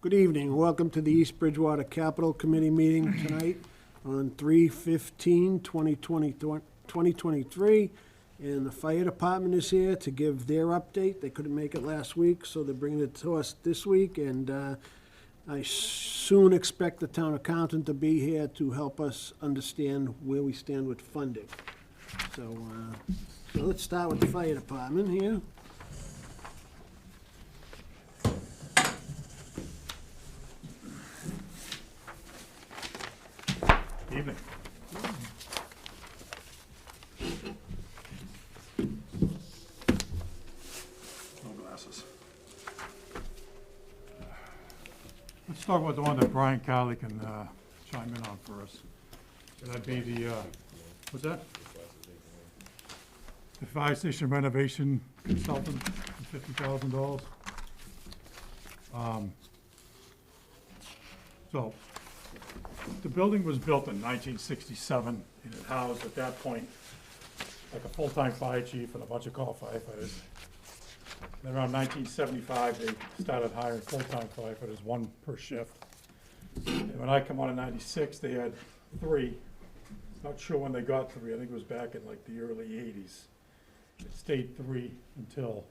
Good evening. Welcome to the East Bridgewater Capital Committee meeting tonight on 3/15/2023. And the fire department is here to give their update. They couldn't make it last week, so they're bringing it to us this week. And I soon expect the town accountant to be here to help us understand where we stand with funding. So let's start with the fire department here. Evening. No glasses. Let's start with the one that Brian Cowley can chime in on first. And that'd be the, what's that? The fire station renovation consultant, $50,000. So, the building was built in 1967, and it housed, at that point, like a full-time fire chief and a bunch of call firefighters. And around 1975, they started hiring full-time firefighters, one per shift. And when I come on in 96, they had 3. Not sure when they got 3, I think it was back in like the early 80s. It stayed 3 until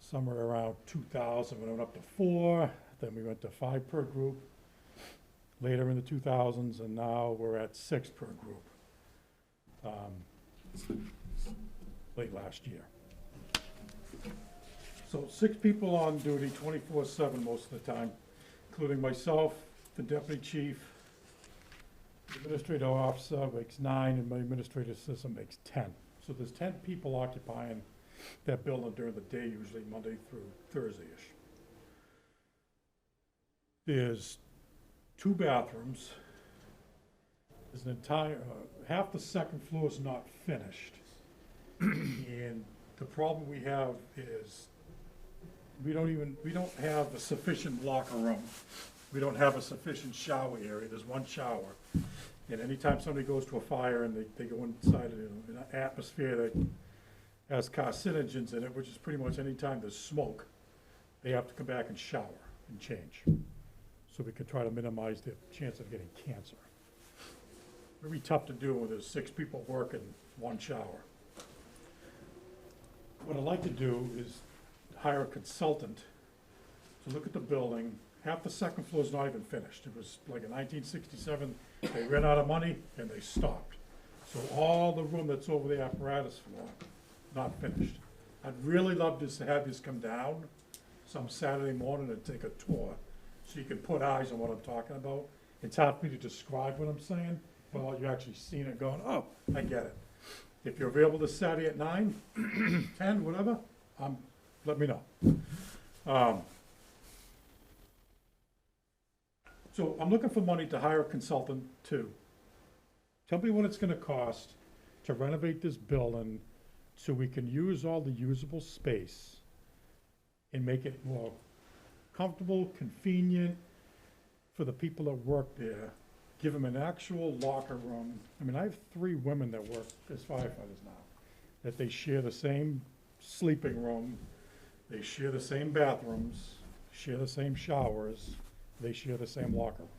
somewhere around 2000, when it went up to 4, then we went to 5 per group. Later in the 2000s, and now we're at 6 per group, late last year. So 6 people on duty 24/7 most of the time, including myself, the deputy chief, the administrative officer makes 9, and my administrative assistant makes 10. So there's 10 people occupying that building during the day, usually Monday through Thursday-ish. There's 2 bathrooms. There's an entire, half the second floor is not finished. And the problem we have is we don't have a sufficient locker room. We don't have a sufficient shower area. There's 1 shower. And anytime somebody goes to a fire and they go inside of an atmosphere that has carcinogens in it, which is pretty much anytime there's smoke, they have to come back and shower and change, so we can try to minimize the chance of getting cancer. Very tough to do when there's 6 people working, 1 shower. What I'd like to do is hire a consultant to look at the building. Half the second floor is not even finished. It was like in 1967, they ran out of money and they stopped. So all the room that's over the apparatus floor, not finished. I'd really love to have this come down some Saturday morning and take a tour, so you can put eyes on what I'm talking about. It's hard for me to describe what I'm saying, but you actually seen it going, oh, I get it. If you're available this Saturday at 9, 10, whatever, let me know. So I'm looking for money to hire a consultant to tell me what it's gonna cost to renovate this building so we can use all the usable space and make it more comfortable, convenient for the people that work there. Give them an actual locker room. I mean, I have 3 women that work as firefighters now, that they share the same sleeping room, they share the same bathrooms, share the same showers, they share the same locker room.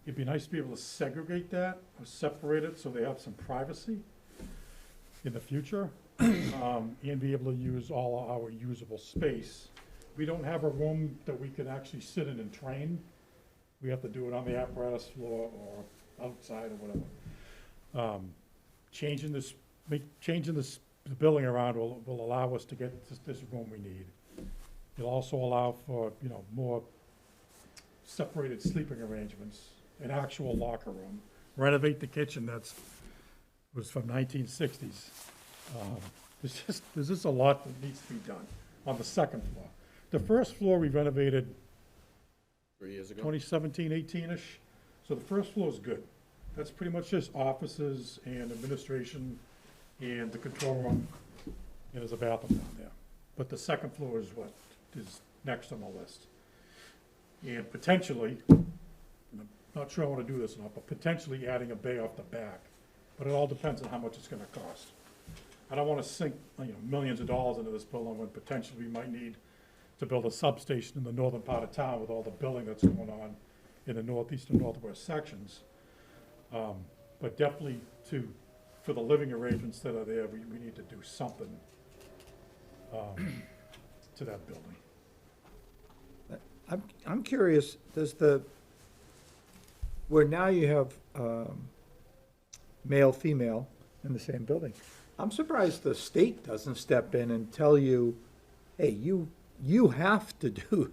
It'd be nice to be able to segregate that or separate it so they have some privacy in the future, and be able to use all our usable space. We don't have a room that we can actually sit in and train. We have to do it on the apparatus floor or outside or whatever. Changing the building around will allow us to get this room we need. It'll also allow for, more separated sleeping arrangements, an actual locker room. Renovate the kitchen was from 1960s. There's just a lot that needs to be done on the second floor. The first floor we renovated 3 years ago. 2017, 18-ish. So the first floor is good. That's pretty much just offices and administration and the control room. And there's a bathroom down there. But the second floor is what is next on the list. And potentially, and I'm not sure I want to do this or not, but potentially adding a bay off the back. But it all depends on how much it's gonna cost. I don't wanna sink, millions of dollars into this building when potentially we might need to build a substation in the northern part of town with all the building that's going on in the northeast and northwest sections. But definitely for the living arrangements that are there, we need to do something to that building. I'm curious, where now you have male, female in the same building, I'm surprised the state doesn't step in and tell you, hey, you have to do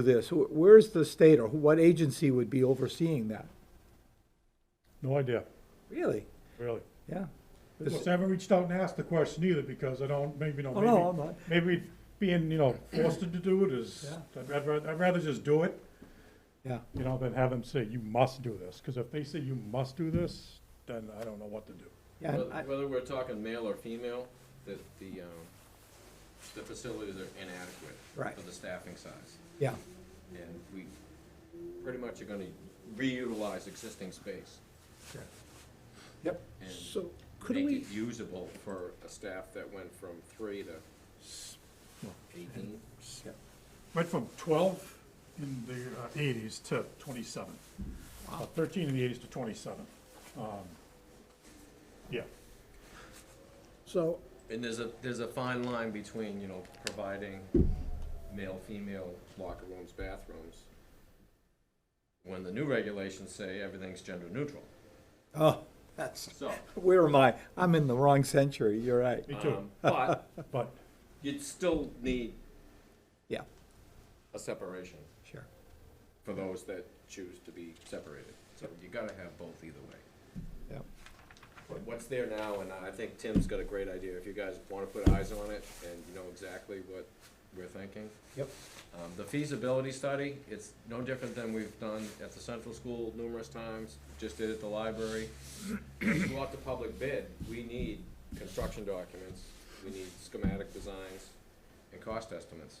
this. Where's the state, or what agency would be overseeing that? No idea, Really? really. Yeah. Of course, I haven't reached out and asked the question either, because I don't, maybe, Oh, no, I'm not. maybe being, forced to do it is, Yeah. I'd rather just do it, Yeah. than have them say, you must do this. Because if they say you must do this, then I don't know what to do. Yeah, and Whether we're talking male or female, that the facilities are inadequate Right. for the staffing size. yeah. And we pretty much are gonna reutilize existing space Yep. and So could make we, it usable for a staff that went from 3 to 18. Went from 12 in the 80s to 27. 13 in the 80s to 27. Yeah, so, And there's a fine line between, providing male, female locker rooms, bathrooms, when the new regulations say everything's gender neutral. Oh, that's, So, where am I? I'm in the wrong century, you're right. me too. but But you'd still need Yeah, a separation sure. for those that choose to be separated. So you gotta have both either way. Yeah. But what's there now, and I think Tim's got a great idea, if you guys wanna put eyes on it and you know exactly what we're thinking. Yep. The feasibility study, it's no different than we've done at the central school numerous times, just did at the library. To go out to public bid, we need construction documents, we need schematic designs, and cost estimates.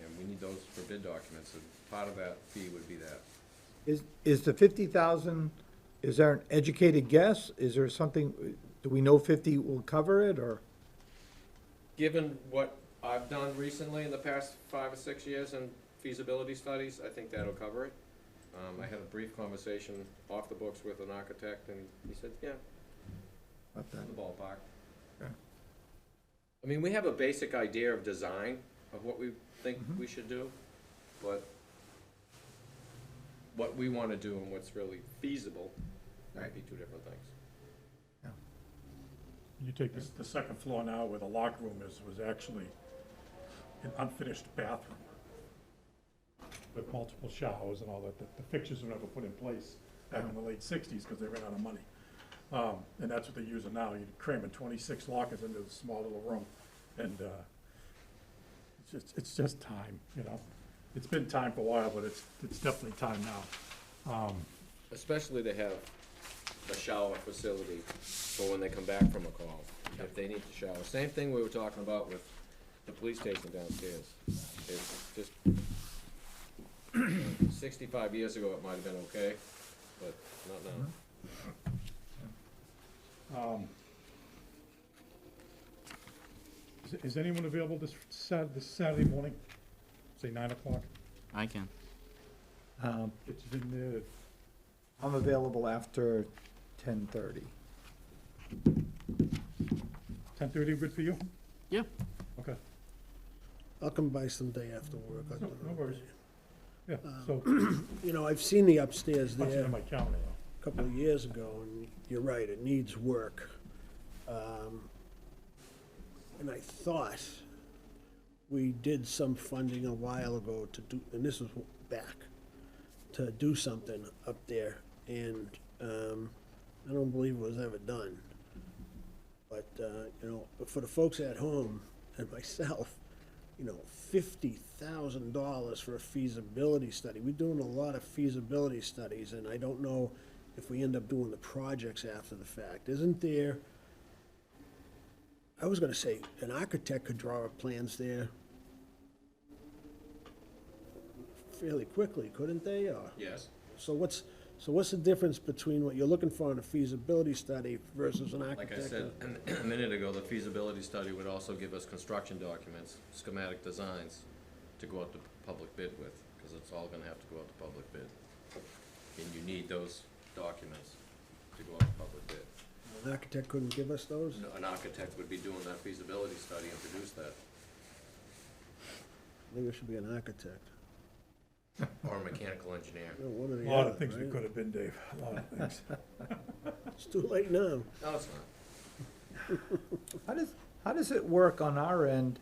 And we need those for bid documents, and part of that fee would be that. Is the 50,000, is there an educated guess? Is there something, do we know 50 will cover it, or? Given what I've done recently in the past 5 or 6 years in feasibility studies, I think that'll cover it. I had a brief conversation off the books with an architect, and he said, yeah, About that? in the ballpark. Okay. I mean, we have a basic idea of design, of what we think we should do, but what we wanna do and what's really feasible might be two different things. you take the second floor now where the locker room was actually an unfinished bathroom with multiple showers and all that. The fixtures were never put in place back in the late 60s because they ran out of money. And that's what they're using now. You're cramming 26 lockers into this small little room. And it's just time, It's been time for a while, but it's definitely time now. Especially to have a shower facility for when they come back from a call, if they need to shower. Same thing we were talking about with the police station downstairs. It's just, 65 years ago, it might have been okay, but not now. Is anyone available this Saturday morning, say 9 o'clock? I can. It's in I'm available after 10:30. 10:30, good for you? Yeah. Okay, I'll come by someday after work. I'll no do it. no worries. Yeah, so, I've seen the upstairs punch it there in my calendar. a couple of years ago, and you're right, it needs work. And I thought we did some funding a while ago to do, and this was back, to do something up there, and I don't believe it was ever done. But, for the folks at home and myself, $50,000 for a feasibility study. We're doing a lot of feasibility studies, and I don't know if we end up doing the projects after the fact. Isn't there, I was gonna say, an architect could draw up plans there fairly quickly, couldn't they, or? Yes. So what's the difference between what you're looking for in a feasibility study versus an Like I architect? said a minute ago, the feasibility study would also give us construction documents, schematic designs, to go out to public bid with, because it's all gonna have to go out to public bid. And you need those documents to go out to public bid. An architect couldn't give us those? An architect would be doing that feasibility study and produce that, Maybe it should be an architect. or a mechanical engineer. One or the A lot other, of things we right? could have been, Dave, a lot of things. It's too late now. No, it's not. How does it work on our end,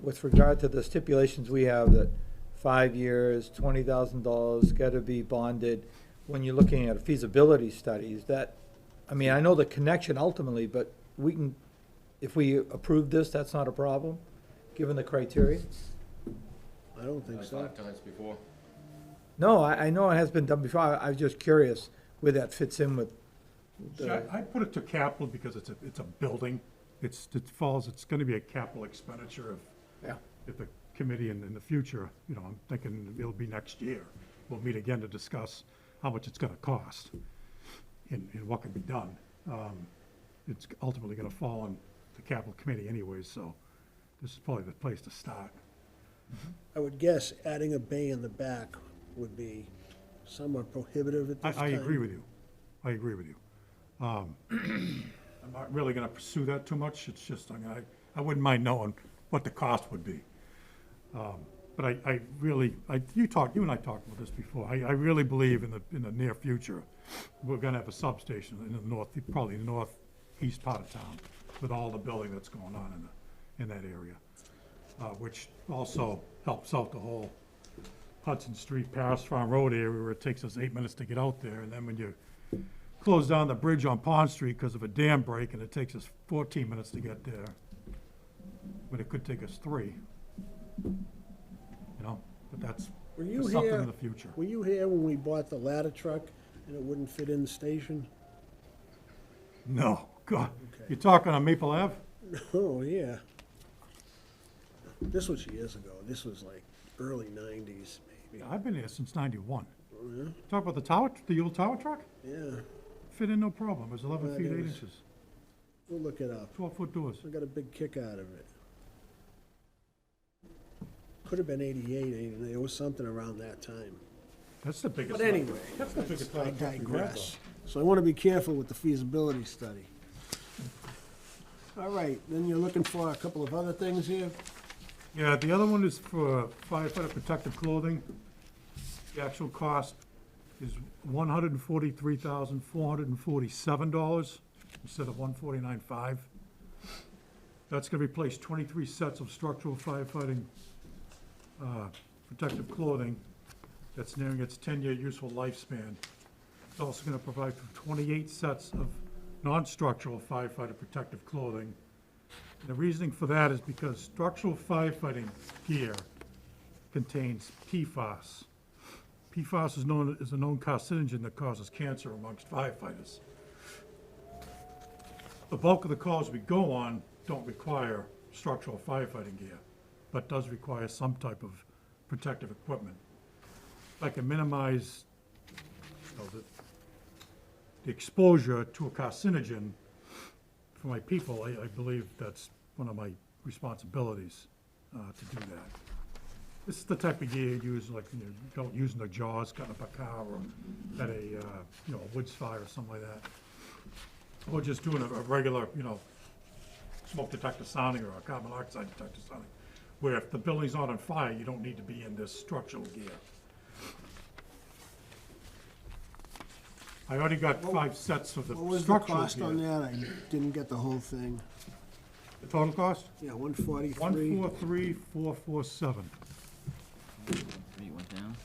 with regard to the stipulations we have that 5 years, $20,000, gotta be bonded, when you're looking at a feasibility study, is that, I mean, I know the connection ultimately, but we can, if we approve this, that's not a problem, given the criteria? I don't think Like so. 5 times before. No, I know it has been done before, I was just curious where that fits in with See, the, I put it to capital because it's a building. It's gonna be a capital expenditure yeah. if the committee in the future, you know, I'm thinking it'll be next year. We'll meet again to discuss how much it's gonna cost and what can be done. It's ultimately gonna fall on the capital committee anyways, so this is probably the place to start. I would guess adding a bay in the back would be somewhat prohibitive at this time. I agree with you. I agree with you. I'm not really gonna pursue that too much. It's just, I mean, I wouldn't mind knowing what the cost would be. But I really, you and I talked about this before. I really believe in the near future, we're gonna have a substation in the north, probably the northeast part of town, with all the building that's going on in that area. Which also helps out the whole Hudson Street, Paris Farm Road area, where it takes us 8 minutes to get out there, and then when you close down the bridge on Pond Street because of a dam break, and it takes us 14 minutes to get there, but it could take us 3. You know, but that's Were you something here, in the future. were you here when we bought the ladder truck and it wouldn't fit in the station? No, God, Okay. you're talking on Maple Ave? Oh, yeah. This was years ago. This was like early 90s, maybe. I've been here since 91. Oh, yeah? Talk about the tower, the old tower truck? Yeah, Fit in no problem. It was 11 Yeah, feet, it 8 was. inches, we'll look it up. 12-foot doors. I got a big kick out of it. Could have been 88, 89. It was something around that time. That's the biggest. But anyway, That's the biggest I ladder truck we've had, though. digress. So I want to be careful with the feasibility study. All right, then you're looking for a couple of other things here? Yeah, the other one is for firefighter protective clothing. The actual cost is $143,447 instead of $149,500. That's gonna replace 23 sets of structural firefighting protective clothing that's nearing its 10-year useful lifespan. It's also gonna provide for 28 sets of non-structural firefighter protective clothing. And the reasoning for that is because structural firefighting gear contains PFAS. PFAS is known as a known carcinogen that causes cancer amongst firefighters. The bulk of the calls we go on don't require structural firefighting gear, but does require some type of protective equipment. If I can minimize, you know, the exposure to a carcinogen for my people, I believe that's one of my responsibilities to do that. This is the type of gear you use, like, you don't use in the jaws, cutting up a car, or at a, you know, a woods fire or something like that. Or just doing a regular, you know, smoke detector sounding or a carbon monoxide detector sounding, where if the building's not on fire, you don't need to be in this structural gear. I already got 5 sets of the What was the structural cost on gear. that? I didn't get the whole thing. The total cost? Yeah, 143. 143,447. You went down?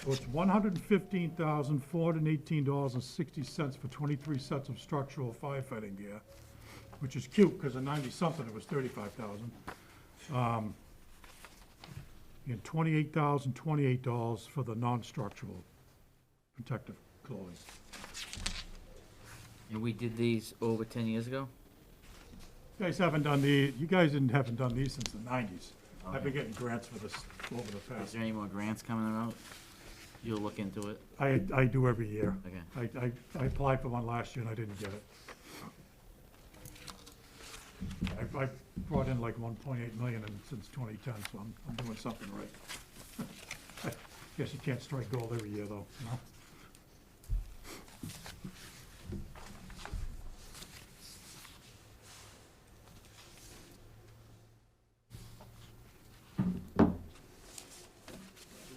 So it's $115,418.60 for 23 sets of structural firefighting gear, which is cute, because in 90-something, it was $35,000. And $28,028 for the non-structural protective clothing. And we did these over 10 years ago? You guys haven't done these since the 90s. I've been getting grants for this over the Is past. there any more grants coming out? You'll look into it? I do every year. Okay. I applied for one last year and I didn't get it. I brought in like 1.8 million since 2010, so I'm doing something right. I guess you can't strike gold every year, though, you know?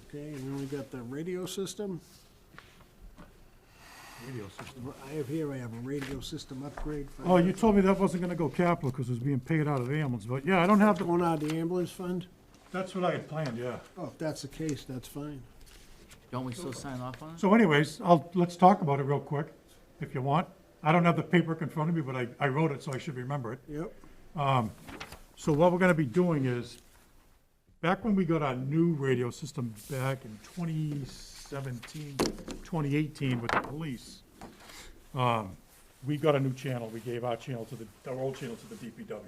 Okay, and then we got the radio system. Radio system. I have a radio system upgrade. For Oh, you told me that wasn't gonna go capital, because it was being paid out of the ambulance, but yeah, I don't have the, Going out of the ambulance fund? that's what I had planned, yeah. Oh, if that's the case, that's fine. Don't we still sign off on it? So anyways, let's talk about it real quick, if you want. I don't have the paperwork in front of me, but I wrote it, so I should remember it. Yep. So what we're gonna be doing is, back when we got our new radio system back in 2017, 2018 with the police, we got a new channel. We gave our channel our old channel to the DPW.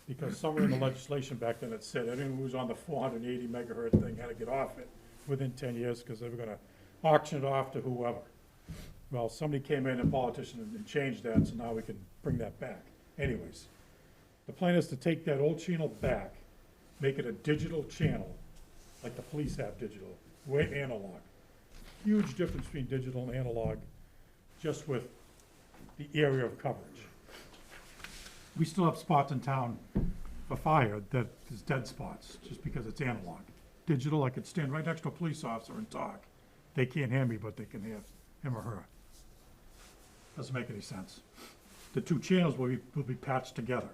Because somewhere in the legislation back then it said anyone who was on the 480 megahertz thing had to get off it within 10 years because they were gonna auction it off to whoever. Well, somebody came in, a politician, and changed that, so now we can bring that back. Anyways, the plan is to take that old channel back, make it a digital channel, like the police have digital, way analog. Huge difference between digital and analog, just with the area of coverage. We still have spots in town for fire that is dead spots, just because it's analog. Digital, I could stand right next to a police officer and talk. They can't hear me, but they can hear him or her. Doesn't make any sense. The two channels will be patched together.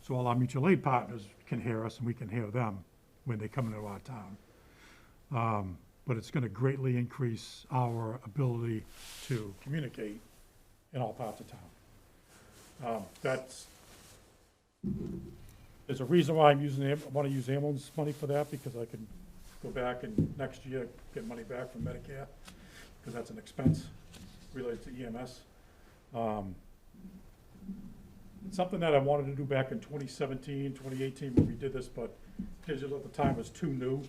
So all our mutual aid partners can hear us and we can hear them when they come into our town. But it's gonna greatly increase our ability to communicate in all parts of town. There's a reason why I wanna use ambulance money for that, because I can go back and next year get money back from Medicare, because that's an expense related to EMS. It's something that I wanted to do back in 2017, 2018 when we did this, but digital at the time was too new.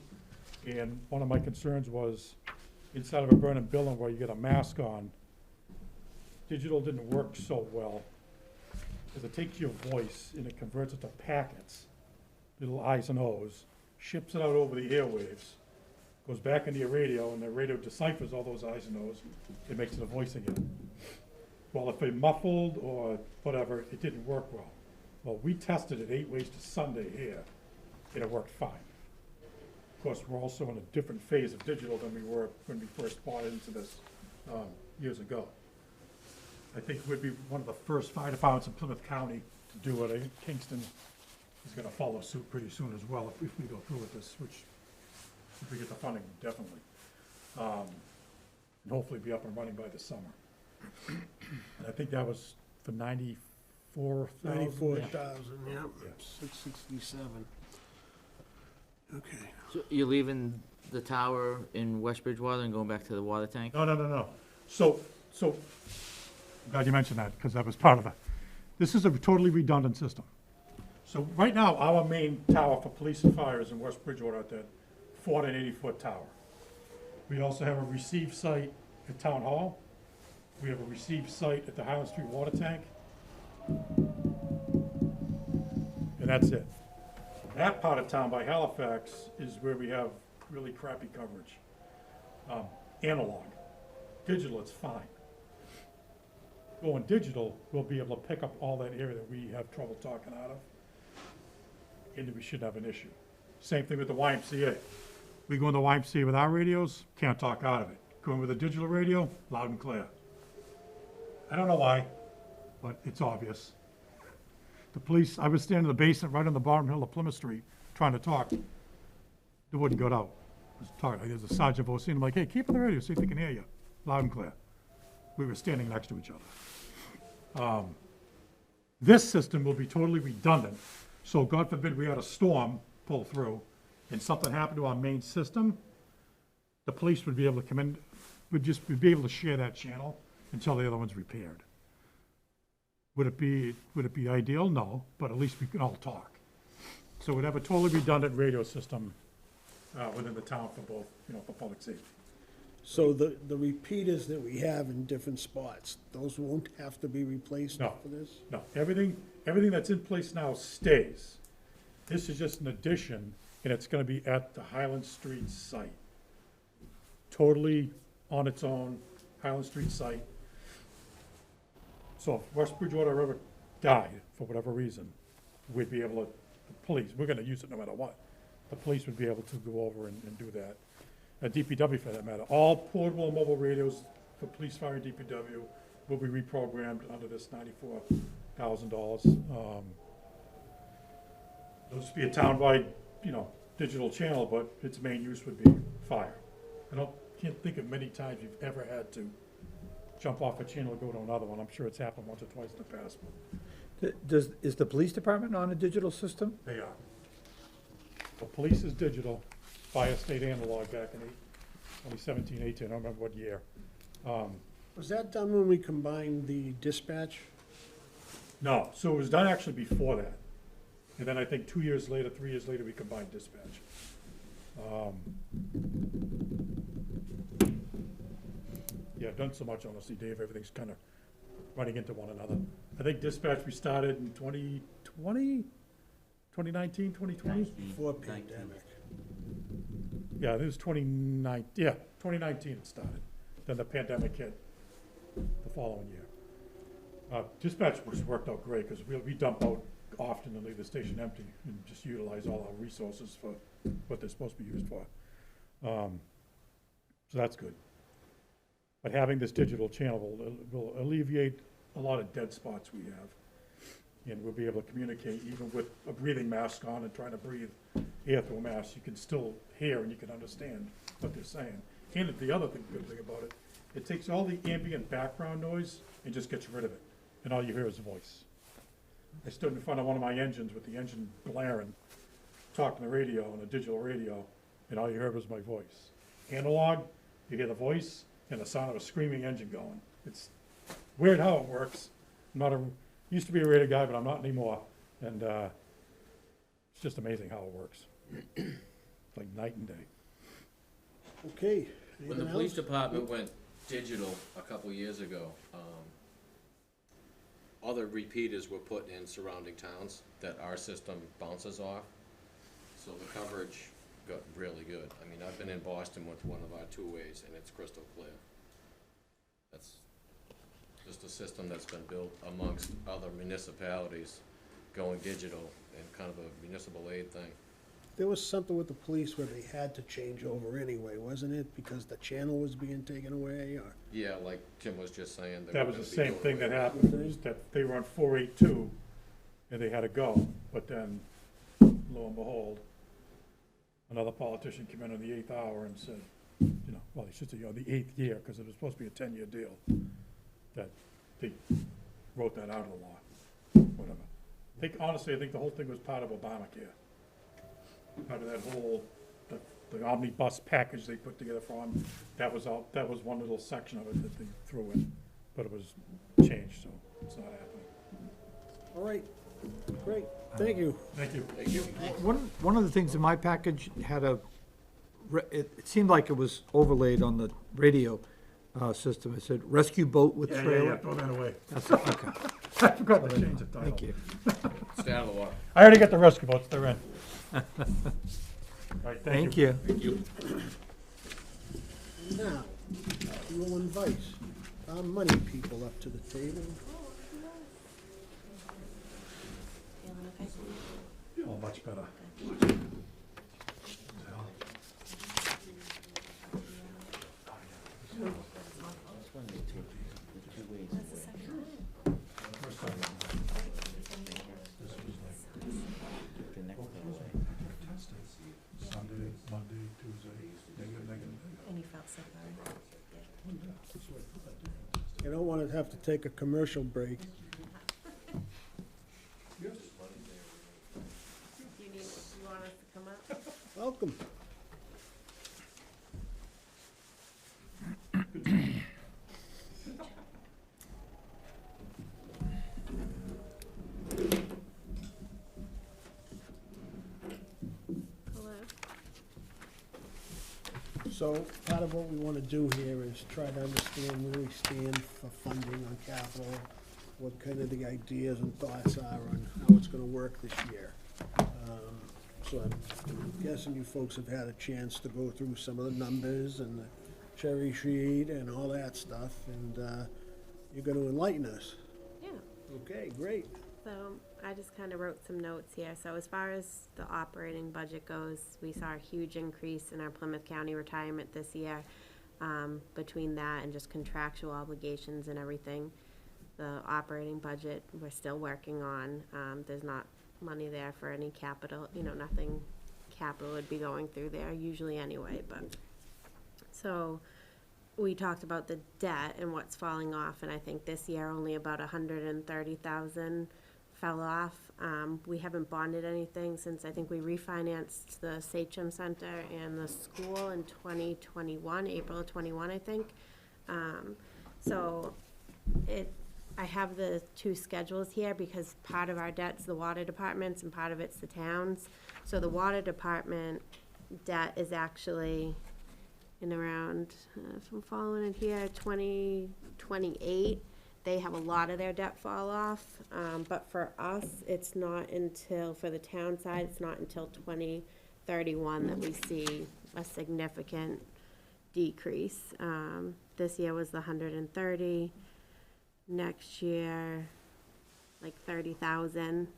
And one of my concerns was inside of a burning building where you get a mask on, digital didn't work so well, because it takes your voice and it converts it to packets, little I's and O's, ships it out over the airwaves, goes back into your radio, and the radio deciphers all those I's and O's, it makes it a voice again. Well, if they muffled or whatever, it didn't work well. Well, we tested it 8 ways to Sunday here, and it worked fine. Of course, we're also in a different phase of digital than we were when we first bought into this years ago. I think we'd be one of the first fire departments in Plymouth County to do it. I think Kingston is gonna follow suit pretty soon as well if we go through with this, which, if we get the funding, definitely. And hopefully be up and running by the summer. And I think that was for 94,000. 94,000, yep, Yeah. 667. Okay. So you're leaving the tower in West Bridgewater and going back to the water tank? No. So, I'm glad you mentioned that, because that was part of it. This is a totally redundant system. So right now, our main tower for police and fire is in West Bridgewater at that 480-foot tower. We also have a receive site at Town Hall. We have a receive site at the Highland Street water tank. And that's it. That part of town by Halifax is where we have really crappy coverage. Analog. Digital, it's fine. Going digital, we'll be able to pick up all that area that we have trouble talking out of, and we shouldn't have an issue. Same thing with the YMCA. We go in the YMCA with our radios, can't talk out of it. Going with a digital radio, loud and clear. I don't know why, but it's obvious. The police, I was standing in the basement right on the bottom hill of Plymouth Street, trying to talk. It wouldn't go out. I was talking, there's a sergeant voice, I'm like, hey, keep on the radio, see if they can hear you, loud and clear. We were standing next to each other. This system will be totally redundant, so God forbid we had a storm pull through and something happened to our main system, the police would be able to come in, would be able to share that channel until the other one's repaired. Would it be ideal? No, but at least we can all talk. So we'd have a totally redundant radio system within the town for both, for public safety. So the repeaters that we have in different spots, those won't have to be replaced No. for this? No, everything that's in place now stays. This is just an addition, and it's gonna be at the Highland Street site. Totally on its own, Highland Street site. So if West Bridgewater ever died, for whatever reason, we'd be able to, the police, we're gonna use it no matter what. The police would be able to go over and do that. DPW for that matter. All portable and mobile radios for police, fire, and DPW will be reprogrammed under this $94,000. It'll just be a townwide, digital channel, but its main use would be fire. Can't think of many times you've ever had to jump off a channel and go to another one. I'm sure it's happened once or twice in the past, but Is the police department on a digital system? they are. The police is digital, fire stayed analog back in 2017, 18, I don't remember what year. Was that done when we combined the dispatch? No, so it was done actually before that. And then I think 2 years later, 3 years later, we combined dispatch. Yeah, I've done so much, honestly, Dave, everything's kind of running into one another. I think dispatch we started in 2020, 2019, 2020? Before pandemic. Yeah, it was 2019 it started. Then the pandemic hit the following year. Dispatch was worked out great, because we dump out often and leave the station empty and just utilize all our resources for what they're supposed to be used for. So that's good. But having this digital channel will alleviate a lot of dead spots we have. And we'll be able to communicate even with a breathing mask on and trying to breathe air through a mask. You can still hear and you can understand what they're saying. And the other good thing about it, it takes all the ambient background noise and just gets rid of it. And all you hear is voice. I stood in front of one of my engines with the engine blaring, talking the radio on a digital radio, and all you heard was my voice. Analog, you hear the voice and the sound of a screaming engine going. It's weird how it works. Used to be a radio guy, but I'm not anymore. And it's just amazing how it works. It's like night and day. Okay. When the anything police else? department went digital a couple years ago, other repeaters were put in surrounding towns that our system bounces off. So the coverage got really good. I mean, I've been in Boston with one of our two-ways, and it's crystal clear. That's just a system that's been built amongst other municipalities going digital and kind of a municipal aid thing. There was something with the police where they had to change over anyway, wasn't it? Because the channel was being taken away, or? Yeah, like Tim was just saying. That was the same thing that happened, was that they were on 482 and they had to go. But then, lo and behold, another politician came in on the 8th hour and said, well, he should say, the 8th year, because it was supposed to be a 10-year deal, that they wrote that out of the law, whatever. Honestly, I think the whole thing was part of Obamacare. Part of that whole, the omnibus package they put together for them, that was one little section of it that they threw in, but it was changed, so it's not happening. All right, great, thank you. Thank you. Thank you. One of the things in my package had it seemed like it was overlaid on the radio system. It said rescue boat with trailer. Throw that away. That's okay. I forgot to change the title. Thank you. Stay out of the water. I already got the rescue boats, they're in. All right, Thank you. Thank you. Now, we will invite our money people up to the table. Oh, much better. Sunday, Monday, Tuesday, negative. And you felt so sorry. You don't want to have to take a commercial break. You want us to come up? Welcome. Hello. So part of what we want to do here is try to understand where we stand for funding on capital, what kind of the ideas and thoughts are on how it's going to work this year. So I'm guessing you folks have had a chance to go through some of the numbers and the cherry sheet and all that stuff, and you're going to enlighten us. Yeah, Okay, great. so I just kind of wrote some notes here. So as far as the operating budget goes, we saw a huge increase in our Plymouth County retirement this year. Between that and just contractual obligations and everything, the operating budget, we're still working on. There's not money there for any capital, nothing capital would be going through there usually anyway, but. So we talked about the debt and what's falling off, and I think this year only about 130,000 fell off. We haven't bonded anything since I think we refinanced the Sachem Center and the school in 2021, April of 21, I think. So I have the two schedules here because part of our debt's the water departments and part of it's the towns. So the water department debt is actually in around, if I'm following it here, 2028. They have a lot of their debt fall off, but for us, it's not until, for the town side, it's not until 2031 that we see a significant decrease. This year was the 130. Next year, like 30,000.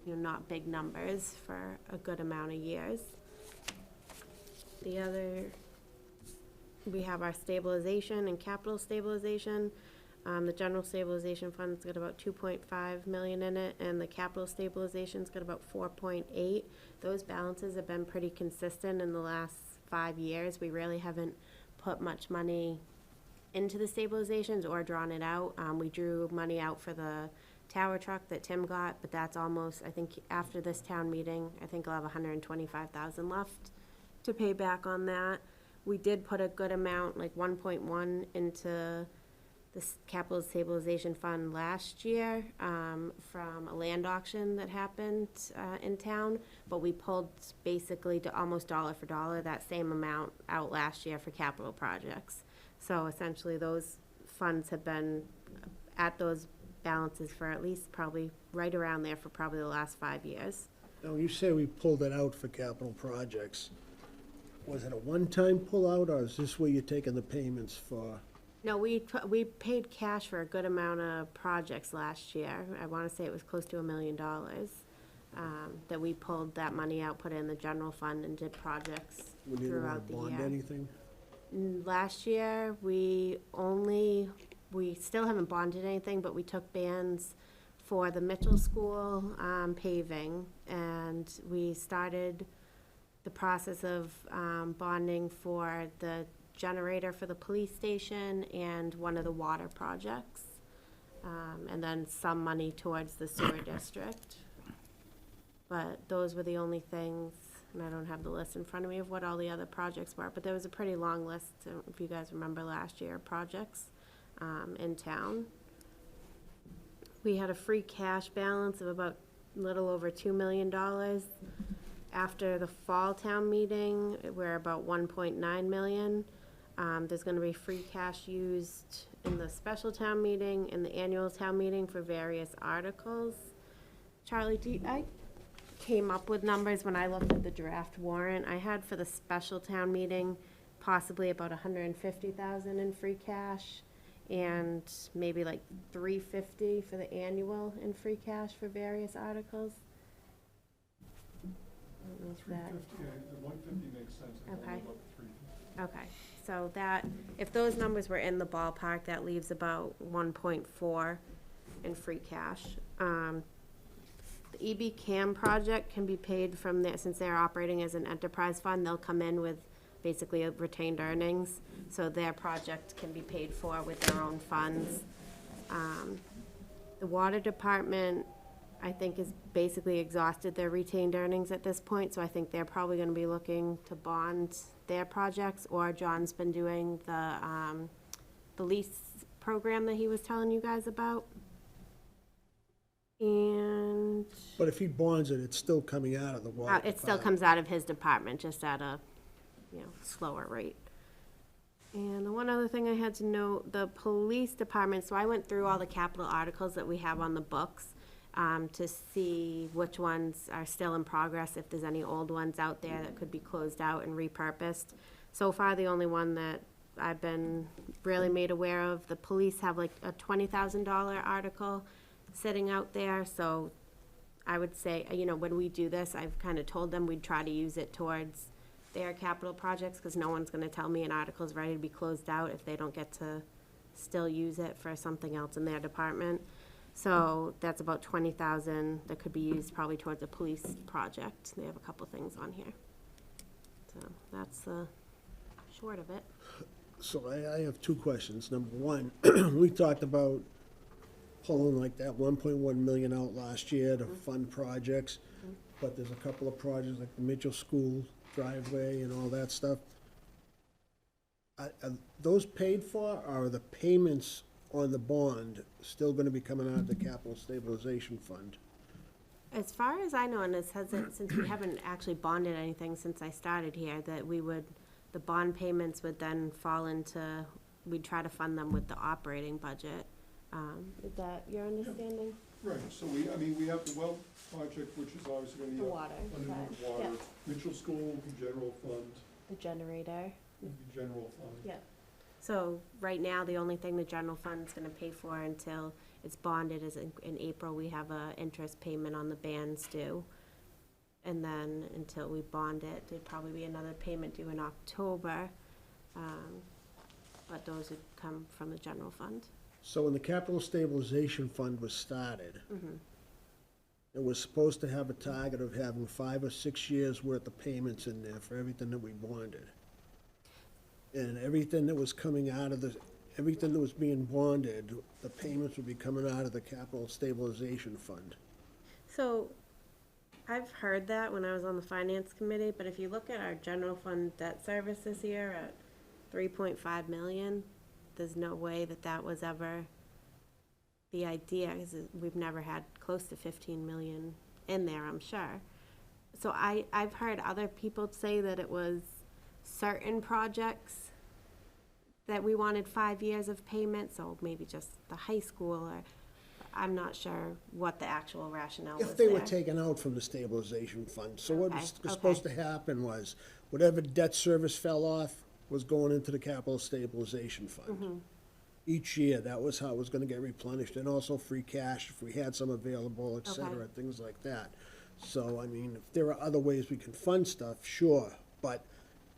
Not big numbers for a good amount of years. The other, we have our stabilization and capital stabilization. The general stabilization fund's got about 2.5 million in it, and the capital stabilization's got about 4.8. Those balances have been pretty consistent in the last 5 years. We really haven't put much money into the stabilizations or drawn it out. We drew money out for the tower truck that Tim got, but that's almost, I think after this town meeting, I think I'll have 125,000 left to pay back on that. We did put a good amount, like 1.1 into the capital stabilization fund last year, from a land auction that happened, in town, but we pulled basically to almost dollar for dollar that same amount out last year for capital projects. So essentially, those funds have been at those balances for at least probably right around there for probably the last 5 years. Now, you say we pulled it out for capital projects. Was it a one-time pullout, or is this where you're taking the payments for? No, we paid cash for a good amount of projects last year. I want to say it was close to $1 million, that we pulled that money out, put it in the general fund, and did projects We didn't want throughout to the bond year. anything? Last year, we still haven't bonded anything, but we took bans for the Mitchell School paving, and we started the process of bonding for the generator for the police station and one of the water projects, and then some money towards the sewer district. But those were the only things, and I don't have the list in front of me of what all the other projects were, but there was a pretty long list, if you guys remember last year, of projects in town. We had a free cash balance of about a little over $2 million. After the fall town meeting, we're about 1.9 million. There's gonna be free cash used in the special town meeting and the annual town meeting for various articles. Charlie, I came up with numbers when I looked at the draft warrant. I had for the special town meeting, possibly about 150,000 in free cash, and maybe like 350 for the annual in free cash for various articles. I don't know if that. 350, the 150 makes sense. I don't know Okay. about the 350. Okay, so that, if those numbers were in the ballpark, that leaves about 1.4 in free cash. The EBCAM project can be paid from there, since they're operating as an enterprise fund, they'll come in with basically a retained earnings, so their project can be paid for with their own funds. The water department, I think, is basically exhausted their retained earnings at this point, so I think they're probably gonna be looking to bond their projects, or John's been doing the lease program that he was telling you guys about. And But if he bonds it, it's still coming out of the water it still department. comes out of his department, just at a, slower rate. And the one other thing I had to note, the police department, so I went through all the capital articles that we have on the books, to see which ones are still in progress, if there's any old ones out there that could be closed out and repurposed. So far, the only one that I've been really made aware of, the police have like a $20,000 article sitting out there, so I would say, when we do this, I've kind of told them we'd try to use it towards their capital projects, because no one's gonna tell me an article's ready to be closed out if they don't get to still use it for something else in their department. So that's about 20,000 that could be used probably towards a police project. They have a couple things on here. So that's the short of it. So I have two questions. Number one, we talked about pulling like that 1.1 million out last year to fund projects, but there's a couple of projects like the Mitchell School driveway and all that stuff. Are those paid for, or are the payments on the bond still gonna be coming out of the capital stabilization fund? As far as I know, and it hasn't, since we haven't actually bonded anything since I started here, that the bond payments would then fall into, we'd try to fund them with the operating budget. Is that your understanding? Right, so we have the well project, which is obviously gonna be The water under side, the water. yeah. Mitchell School will be general fund, The generator. will be general fund. Yeah. So right now, the only thing the general fund's gonna pay for until it's bonded is in April, we have a interest payment on the bands due. And then until we bond it, there'd probably be another payment due in October. But those would come from the general fund. So when the capital stabilization fund was started, it was supposed to have a target of having 5 or 6 years' worth of payments in there for everything that we bonded. And everything that was coming out of everything that was being bonded, the payments would be coming out of the capital stabilization fund. So I've heard that when I was on the finance committee, but if you look at our general fund debt service this year at 3.5 million, there's no way that was ever the idea, because we've never had close to 15 million in there, I'm sure. So I've heard other people say that it was certain projects that we wanted 5 years of payment, so maybe just the high school, or I'm not sure what the actual rationale was If they were there. taken out from the stabilization fund, so what was Okay, supposed to happen was, whatever debt service fell off was going into the capital stabilization fund. Each year, that was how it was gonna get replenished, and also free cash if we had some available, et cetera, Okay. things like that. So, I mean, if there are other ways we can fund stuff, sure, but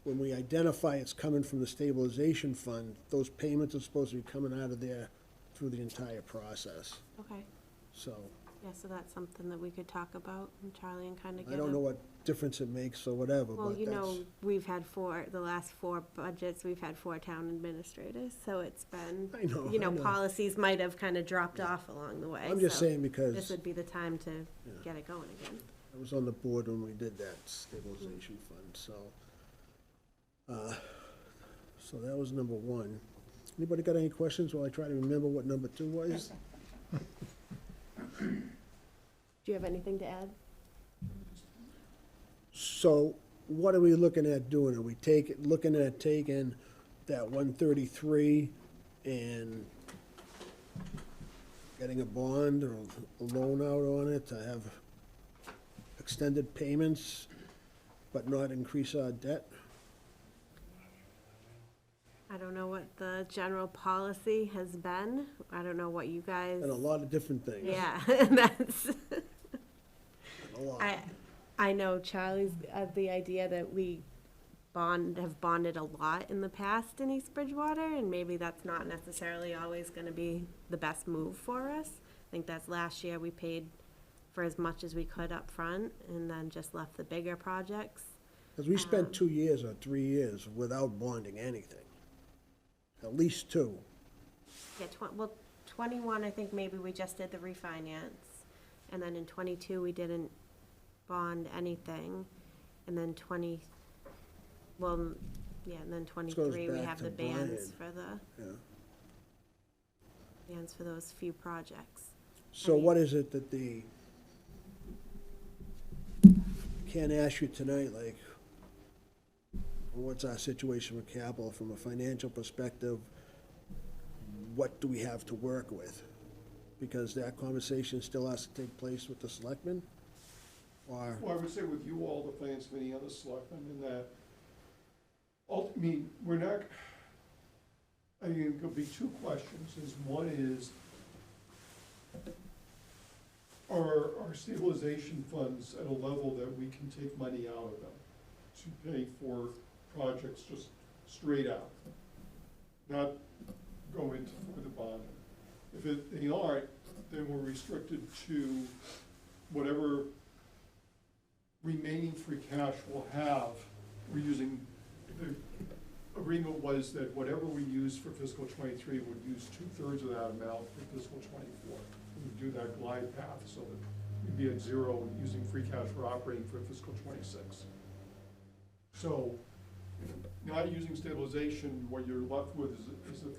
when we identify it's coming from the stabilization fund, those payments are supposed to be coming out of there through the entire process, Okay, so. yeah, so that's something that we could talk about, and Charlie, and kind of get I don't know what difference it makes or whatever, Well, but that's, we've had the last 4 budgets, we've had 4 town administrators, so it's been, I know. policies might have kind of dropped off along the way. I'm just so saying This because would be the time to get it going again. I was on the board when we did that stabilization fund, so. So that was number one. Anybody got any questions while I try to remember what number 2 was? Do you have anything to add? So what are we looking at doing? Are we looking at taking that 133 and getting a bond or a loan out on it to have extended payments, but not increase our debt? I don't know what the general policy has been. I don't know what you guys. And a lot of different things. Yeah, that's. A lot. I know Charlie's the idea that we have bonded a lot in the past in East Bridgewater, and maybe that's not necessarily always gonna be the best move for us. I think that's last year we paid for as much as we could up front, and then just left the bigger projects. Because we spent 2 years or 3 years without bonding anything. At least 2. Yeah, 21, I think maybe we just did the refinance, and then in 22, we didn't bond anything, and then and then 23, we back have to the bands Brian. for the, Yeah. bands for those few projects. So what is it that can't ask you tonight, like, what's our situation with capital from a financial perspective? What do we have to work with? Because that conversation still has to take place with the selectmen? Or, Well, I would say with you all, the finance committee and the selectmen, in that, I mean, we're not, I mean, it could be two questions, one is, are our stabilization funds at a level that we can take money out of them to pay for projects just straight out? Not go into for the bonding. If they aren't, then we're restricted to whatever remaining free cash we'll have. We're using, the agreement was that whatever we use for fiscal '23 would use 2/3 of that amount for fiscal '24. We'd do that glide path so that we'd be at zero using free cash for operating for fiscal '26. So, not using stabilization, what you're left with is a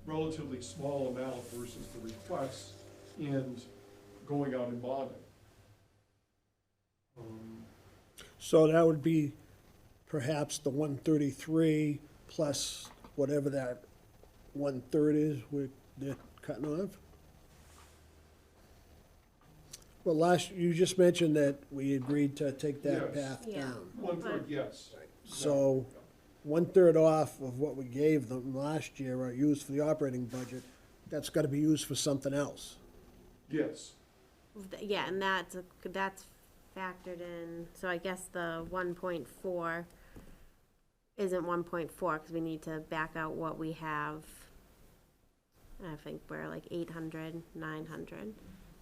relatively small amount versus the requests and going out and bonding. so that would be perhaps the 133 plus whatever that 1/3 is they're cutting off? Well, you just mentioned that we agreed to take that Yes. path Yeah. down. 1/3, yes. So 1/3 off of what we gave them last year or used for the operating budget, that's gotta be used for something else. Yes. Yeah, and that's factored in, so I guess the 1.4 isn't 1.4, because we need to back out what we have. I think we're like 800, 900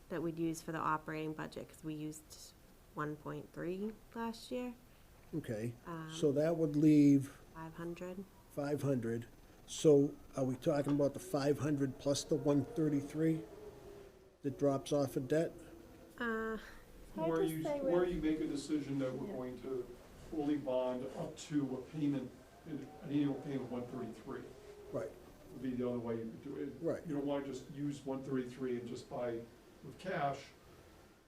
that we'd use for the operating budget, because we used 1.3 last year, Okay, so that would leave 500. 500. So are we talking about the 500 plus the 133 that drops off of debt? Hard Or to you, say or with- you make a decision that we're Yeah. going to fully bond up to a payment, an annual payment of 133. Right. Would be the other way you could do it. Right. You don't wanna just use 133 and just buy with cash.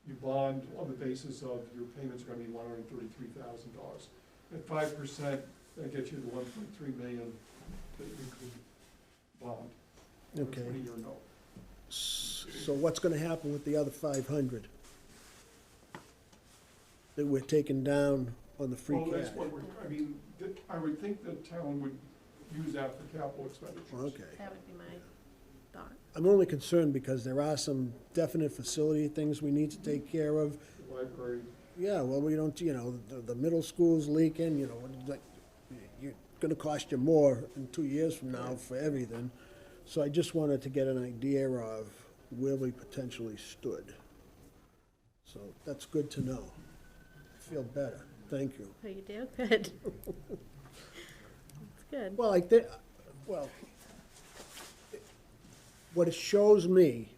You bond on the basis of your payments are gonna be $133,000. At 5%, that gets you to 1.3 million that you could bond. on a Okay. 20-year note. So what's gonna happen with the other 500 that we're taking down on the free Well, that's cash? what we're, I mean, I would think the town would use that for capital expenditures. Okay. That would be my thought. I'm only concerned because there are some definite facility things we need to take care of. The library, Yeah, well, we don't, the middle school's leaking, like, you're gonna cost you more in 2 years from now for everything. So I just wanted to get an idea of where we potentially stood. So that's good to know. I feel better. Thank you. Oh, you do? Good. That's good. Well, what it shows me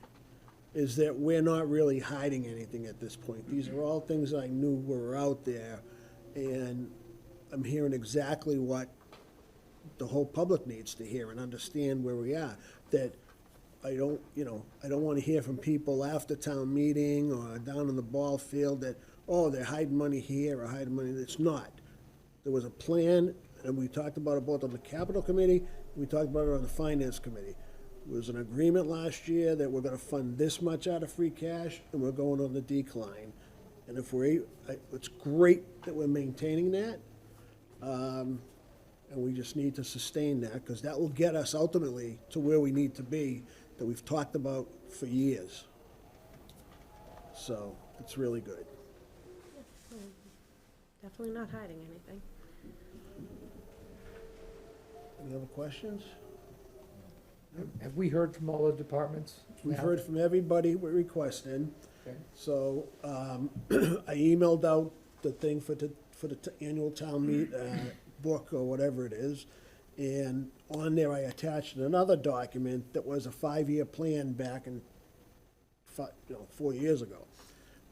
is that we're not really hiding anything at this point. These are all things I knew were out there, and I'm hearing exactly what the whole public needs to hear and understand where we are. That I don't want to hear from people after town meeting or down in the ball field that, oh, they're hiding money here or hiding money. It's not. There was a plan, and we talked about it both on the capital committee, and we talked about it on the finance committee. There was an agreement last year that we're gonna fund this much out of free cash, and we're going on the decline. And if it's great that we're maintaining that, and we just need to sustain that, because that will get us ultimately to where we need to be, that we've talked about for years. So, it's really good. Definitely not hiding anything. Any other questions? Have we heard from all the departments? We've now? heard from everybody we're requesting. Okay. So, I emailed out the thing for the annual town book or whatever it is. And on there, I attached another document that was a 5-year plan back in, 4 years ago.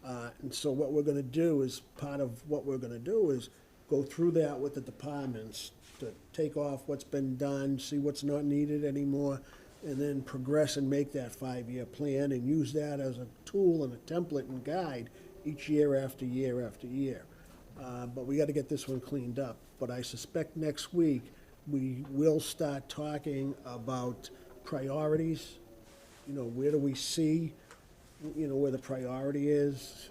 And so what we're gonna do is, part of what we're gonna do is go through that with the departments to take off what's been done, see what's not needed anymore, and then progress and make that 5-year plan and use that as a tool and a template and guide each year after year after year. But we gotta get this one cleaned up. But I suspect next week, we will start talking about priorities. You know, where do we see, you know, where the priority is?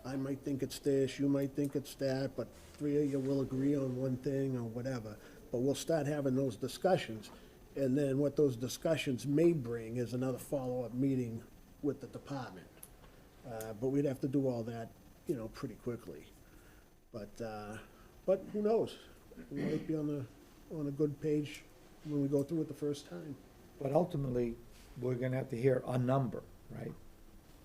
I might think it's this, you might think it's that, but 3 of you will agree on one thing or whatever. But we'll start having those discussions. And then what those discussions may bring is another follow-up meeting with the department. But we'd have to do all that, you know, pretty quickly. But who knows? We might be on a good page when we go through it the first time. But ultimately, we're gonna have to hear a number, right?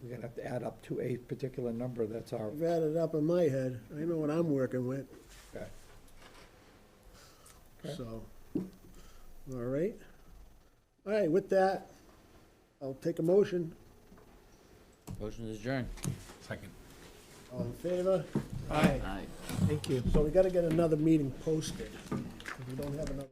We're gonna have to add up to a particular number, that's our, I've had it up in my head. I know what I'm working with, okay. Okay. so, all right. All right, with that, I'll take a motion. Motion is adjourned. Second. All in favor? Aye. Thank you. So we gotta get another meeting posted. If we don't have another.